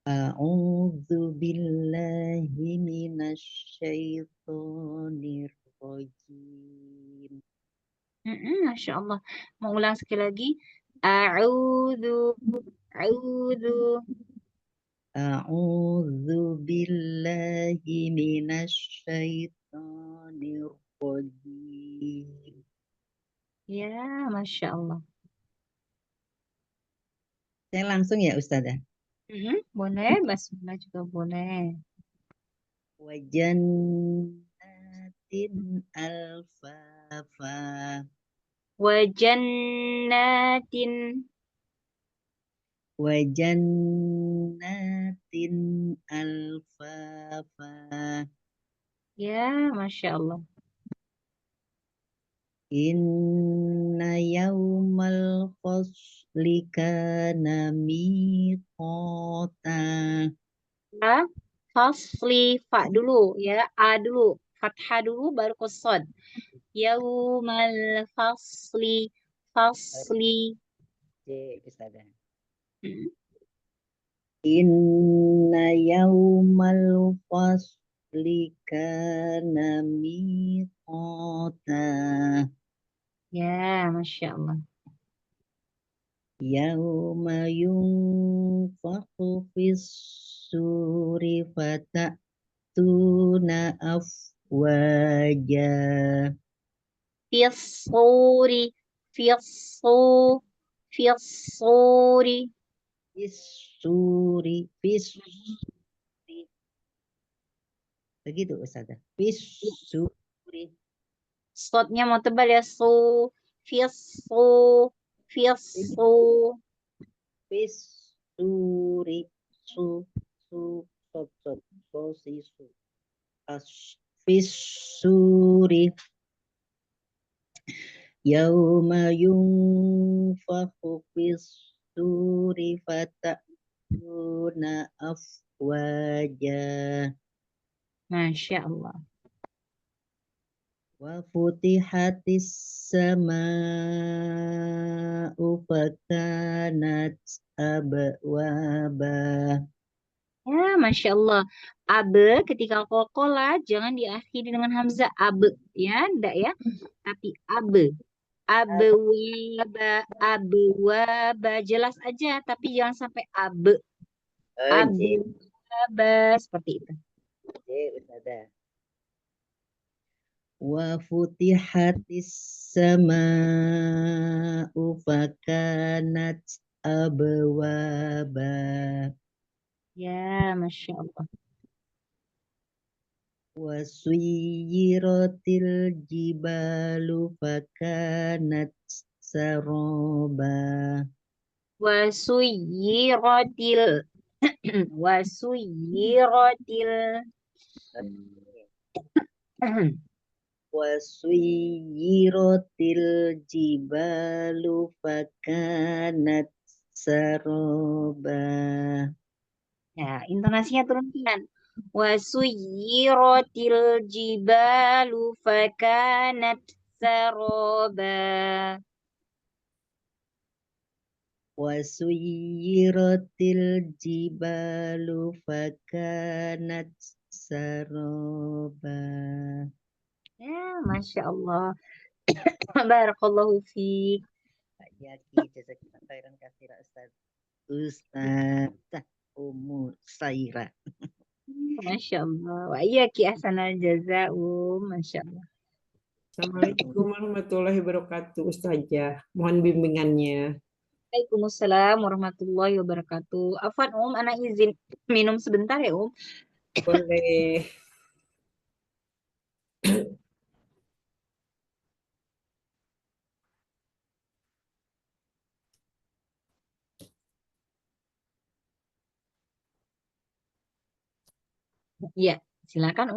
A'udzu billahi minasyaitonir rajim. Masya Allah. Mau ulang sekali lagi. A'udzu A'udzu billahi minasyaitonir rajim. Ya, Masya Allah. Saya langsung ya Ustazah. Boleh, basmalah juga boleh. Wajannatin alfafa. Wajannatin. Wajannatin alfafa. Ya, Masya Allah. Inna yawmal fasli kana miqata. Ya, fasli, fa dulu ya, a dulu, fathah dulu baru qasad. Yaumal fasli, fasli. Ustazah. Hmm. Inna yawmal fasli kana miqata. Ya, Masya Allah. Yawma yunfakhu fis suri fatatuna afwaja. Fissuri, fissuri. Fis-suri. Begitu Ustazah. Fis-suri. Shotnya mau tebal ya, fissu, fissu. Fis-suri. Fis-suri. Yauma yunfakhu fis-suri fatatuna afwaja. Masya Allah. Wa futihatis sama'u fakanat abwaba. Ya, Masya Allah. Abe ketika kokola jangan diakhiri dengan hamzah abe. Ya, enggak ya. Tapi abe. Abewaba, abewaba. Jelas aja, tapi jangan sampai abe. Abewaba. Seperti itu. Ustazah. Wa futihatis sama'u fakanat abwaba. Ya, Masya Allah. Wa suyyiratil jibalu fakanat saroba. Wasuyiratil. Wasuyiratil. Wa suyyiratil jibalu fakanat saroba. Ya, intonasinya turunkan. Wasuyiratil jibalu fakanat saroba. Wa suyyiratil jibalu fakanat saroba. Ya, Masya Allah. Barakallahu fiik. Pak Yaki, jazakallah khairan katsira Ustazah Ummu Saira. Masya Allah. Wa iyaki ahsanal jaza, Masya Allah. Assalamualaikum warahmatullahi wabarakatuh, Ustazah. Mohon bimbingannya. Waalaikumsalam warahmatullahi wabarakatuh. Afwan, anak izin minum sebentar ya, Boleh. Ya, silakan,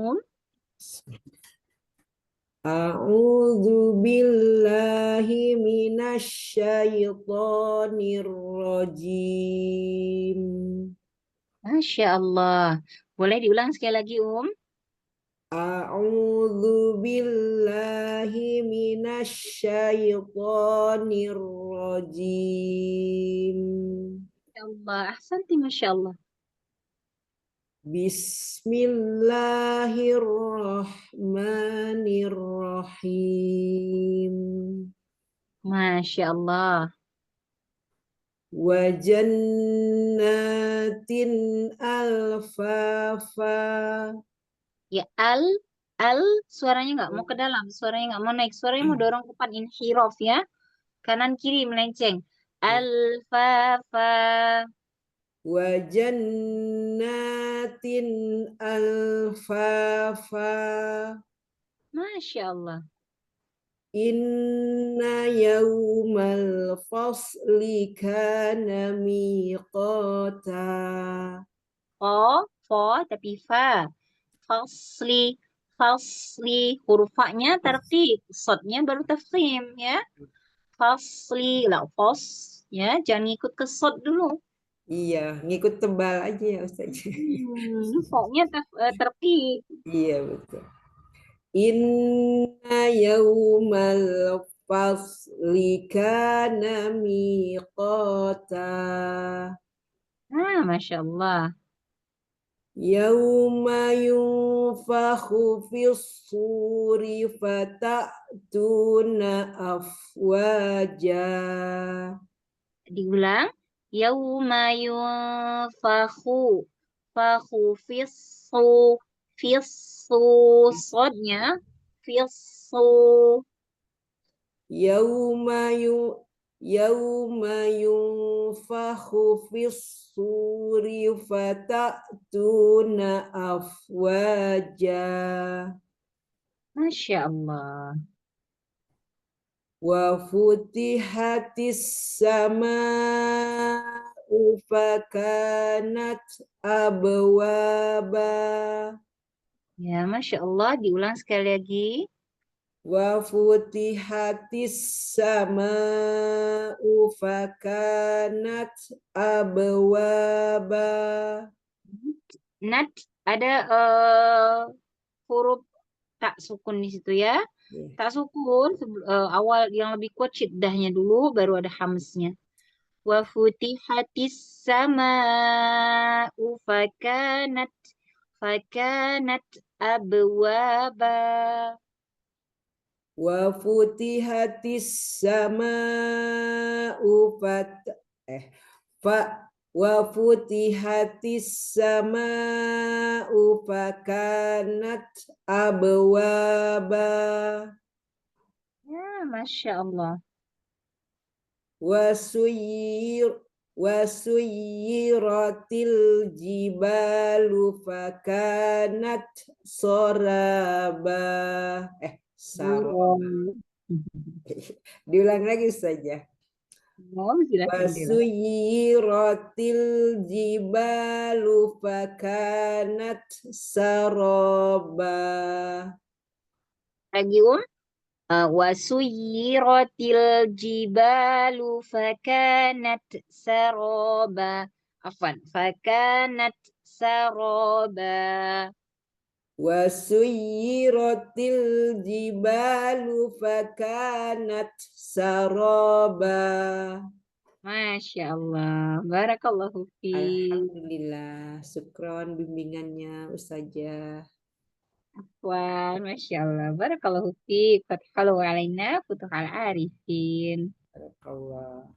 A'udzu billahi minasyaitonir rajim. Masya Allah. Boleh diulang sekali lagi, A'udzu billahi minasyaitonir rajim. Masya Allah. Ahsanti, Masya Allah. Bismillahirrahmanirrahim. Masya Allah. Wa jannatin alfafa. Ya, suaranya nggak mau ke dalam, suaranya nggak mau naik, suaranya mau dorong ke depan, inhiraf ya. Kanan kiri melenceng. Alfafa. Wa jannatin alfafa. Masya Allah. Inna yawmal fasli kana miqata. Tapi fa. Fasli. Huruf fa-nya tertib, sodnya baru tafkhim ya. Fasli, lah fos ya, jangan ngikut ke sod dulu. Iya, ngikut tebal aja ya Ustaz. Fa-nya tertib. Iya betul. Inna yawmal fasli kana miqata. Masya Allah. Yawma yunfakhu fis suri fata'tuna afwaja. Diulang. Yauma yunfakhu. Fakhu fissu. Sodnya. Fissu. Yawma yunfakhu fis suri fata'tuna afwaja. Masya Allah. Wa futihatis sama'u fakanat abwaba. Ya, Masya Allah. Diulang sekali lagi. Wa futihatis sama'u fakanat abwaba. Nat, ada huruf tak sukun di situ ya. Tak sukun, awal yang lebih kuat syiddahnya dulu, baru ada hamznya. Wa futihatis sama'u fakanat abwaba. Wa futihatis sama'u wa futihatis sama'u fakanat abwaba. Ya, Masya Allah. Wasuyiratil jibalu fakanat soraba. Saraba. Diulang lagi saja. Silakan diulang. Wasuyiratil jibalu fakanat saraba. Lagi wasuyiratil jibalu fakanat saraba. Afwan, fakanat saraba. Wasuyiratil jibalu fakanat saraba. Masya Allah. Barakallahu fi. Alhamdulillah. Syukron bimbingannya Ustazah. Wah, Masya Allah. Barakallahu fi. Fathalu alaina futuhal arifin. Barakallah.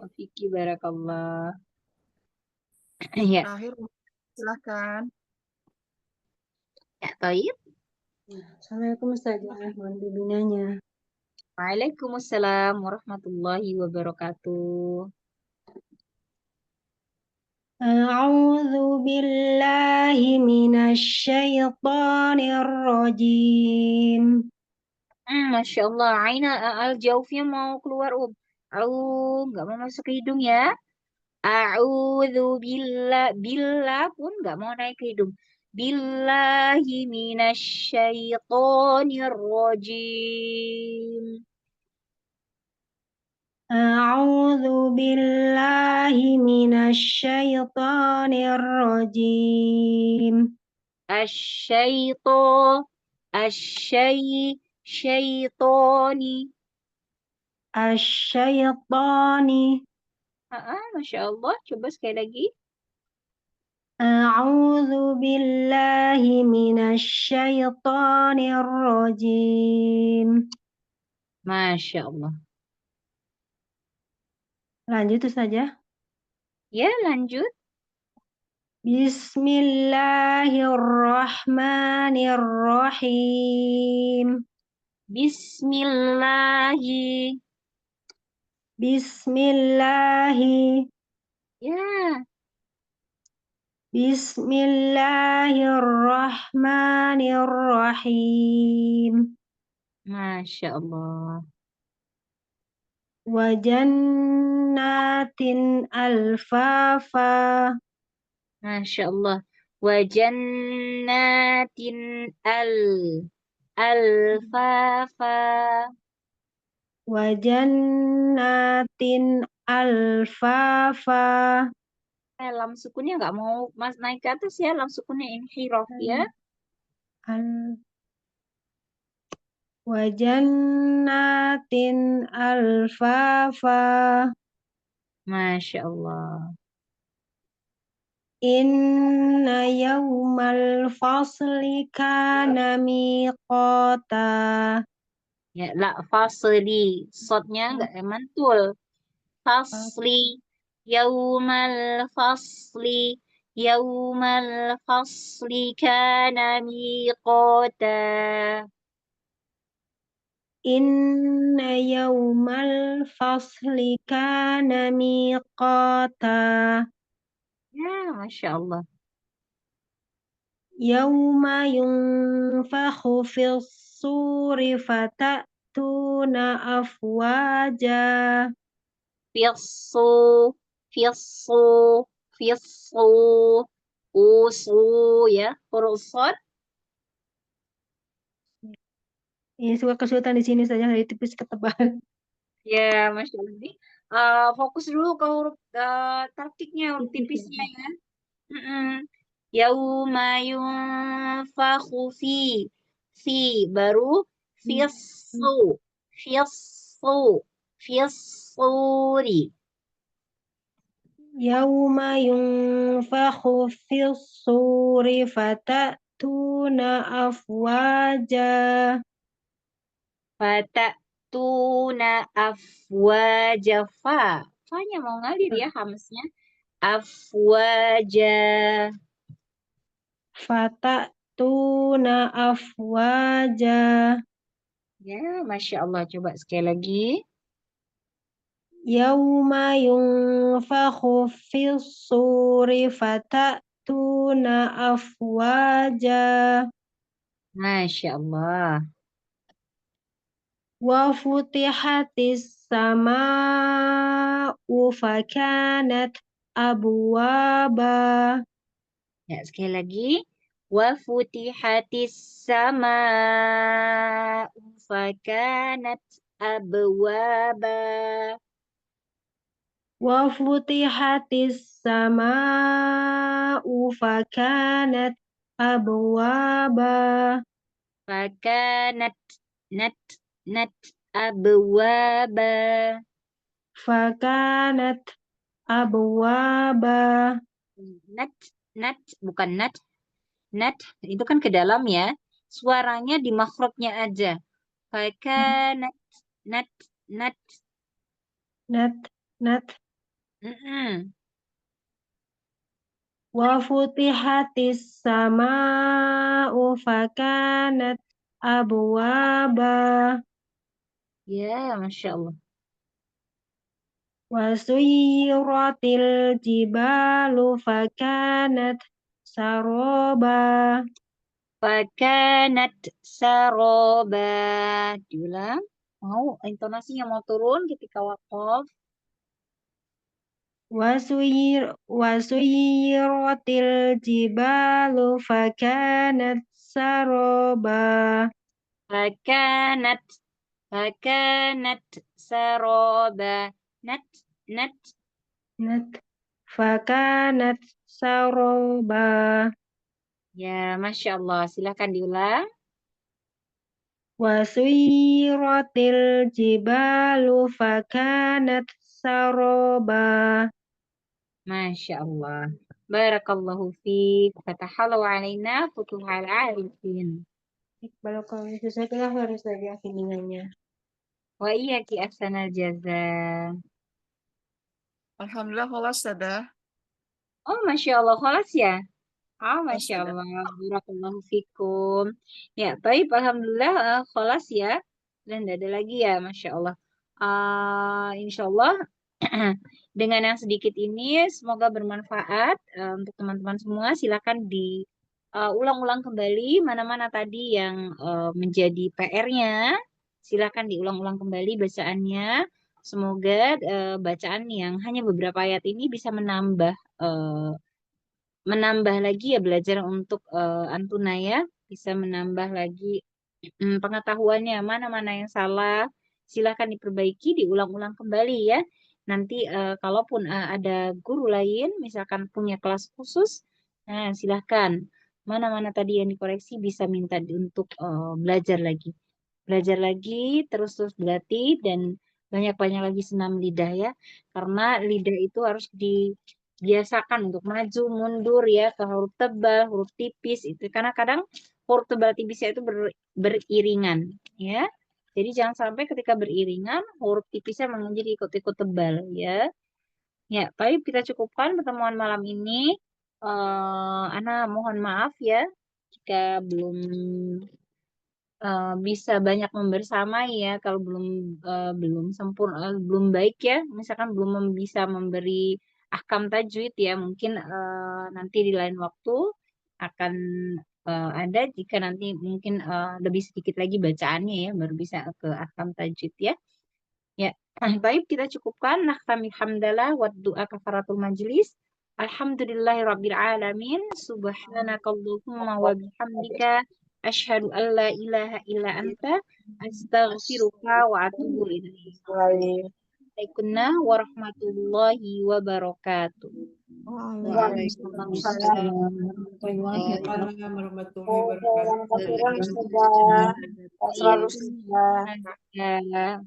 Wafiki barakallah. Ya. Terakhir, silahkan. Ya, baik. Assalamualaikum Ustazah, mohon bimbingannya. Waalaikumsalam warahmatullahi wabarakatuh. A'udzu billahi minasy syaithanir rajim. Masya Allah, Aina al-jaufnya mau keluar, nggak mau masuk ke hidung ya. A'udzu billah pun nggak mau naik ke hidung. Billahi minasyaitonir rajim. A'udzu billahi minasy syaithanir rajim. Syaitoni. Asyaitani. Masya Allah, coba sekali lagi. A'udzu billahi minasy syaithanir rajim. Masya Allah. Lanjut saja. Ya, lanjut. Bismillahirrahmanirrahim. Bismillahi. Bismillahi. Ya, Bismillahirrahmanirrahim. Masya Allah. Wa jannatin alfafa. Masya Allah. Wa jannatin alfafa. Wa jannatin alfafa. Lam sukunnya nggak mau naik ke atas ya. Lam sukunnya inhiraf ya. Wa jannatin alfafa. Masya Allah. Inna yawmal fasli kana miqata. Ya, la fasli. Sotnya nggak mantul. Fasli. Yaumal fasli. Yaumal fasli kana miqata. Inna yawmal fasli kana miqata. Ya, Masya Allah. Yawma yunfakhu fis suri fatatuna afwaja. Fisu, fisu, fisu, usu ya, huruf shad. Ini suka kesulitan di sini saja dari tipis ke tebal. Ya, Masya Allah. Jadi, fokus dulu ke huruf taktiknya, huruf tipisnya ya. Yauma yunfakhu fi, baru fisu, fisu, fisuri. Yawma yunfakhu fis suri fatatuna afwaja. Fatatuna afwaja fa. Fa-nya mau ngalir ya hamznya. Afwaja. Fatatuna afwaja. Ya, Masya Allah. Coba sekali lagi. Yawma yunfakhu fis suri fatatuna afwaja. Masya Allah. Wa futihatis sama'u fakanat abwaba. Ya, sekali lagi. Wa futihatis sama'u fakanat abwaba. Wa futihatis sama'u fakanat abwaba. Fakanat nat abwaba. Fakanat abwaba. Nat bukan nat. Nat itu kan ke dalam ya. Suaranya di makhrajnya aja. Fakanat nat. Nat. Mm-mm. Wafutihatis sama'u fakanat abwaba. Ya, Masya Allah. Wasuyiratil jibalu fakanat saroba. Fakanat saroba. Diulang. Mau intonasinya mau turun ketika waqaf. Wasuyiratil jibalu fakanat saroba. Fakanat saroba. Nat Fakanat saroba. Ya, Masya Allah. Silahkan diulang. Wasuyiratil jibalu fakanat saroba. Masya Allah. Barakallahu fiik. Fatahalau alaina futuhal arifin. Barakallahu jazakallahu khairan saja bimbingannya. Wa iyyaki ahsanal jaza. Alhamdulillah khalas Ustazah. Oh, Masya Allah. Khalas ya? Ah, Masya Ustazah. Allah. Barakallahu fikum. Ya, baik. Alhamdulillah. Khalas ya. Dan tidak ada lagi ya. Masya Allah. Insya Allah. Dengan yang sedikit ini, semoga bermanfaat untuk teman-teman semua. Silakan diulang-ulang kembali mana-mana tadi yang menjadi PR-nya. Silakan diulang-ulang kembali bacaannya. Semoga bacaan yang hanya beberapa ayat ini bisa menambah lagi ya belajar untuk Antuna ya, bisa menambah lagi pengetahuannya, mana-mana yang salah silakan diperbaiki, diulang-ulang kembali ya. Nanti kalaupun ada guru lain misalkan punya kelas khusus, nah silahkan mana-mana tadi yang dikoreksi bisa minta untuk belajar lagi terus berlatih dan banyak-banyak lagi senam lidah ya, karena lidah itu harus dibiasakan untuk maju mundur ya ke huruf tebal, huruf tipis itu karena kadang huruf tebal tipisnya itu beriringan ya. Jadi jangan sampai ketika beriringan huruf tipisnya menjadi ikut-ikut tebal ya. Ya, baik kita cukupkan pertemuan malam ini. Ana mohon maaf ya jika belum bisa banyak membersamai ya kalau belum sempurna, belum baik ya, misalkan belum bisa memberi ahkam tajwid ya, mungkin nanti di lain waktu akan ada jika nanti mungkin lebih sedikit lagi bacaannya ya baru bisa ke ahkam tajwid ya. Ya, baik kita cukupkan. Nah, kami hamdalah wa du'a kafaratul majlis. Alhamdulillahirabbil alamin. Subhanakallahumma wa bihamdika asyhadu an la ilaha illa anta astaghfiruka wa atubu ilaik. Waalaikumsalam warahmatullahi wabarakatuh. Waalaikumsalam. Waalaikumsalam warahmatullahi wabarakatuh. Selalu Ustazah. Ya.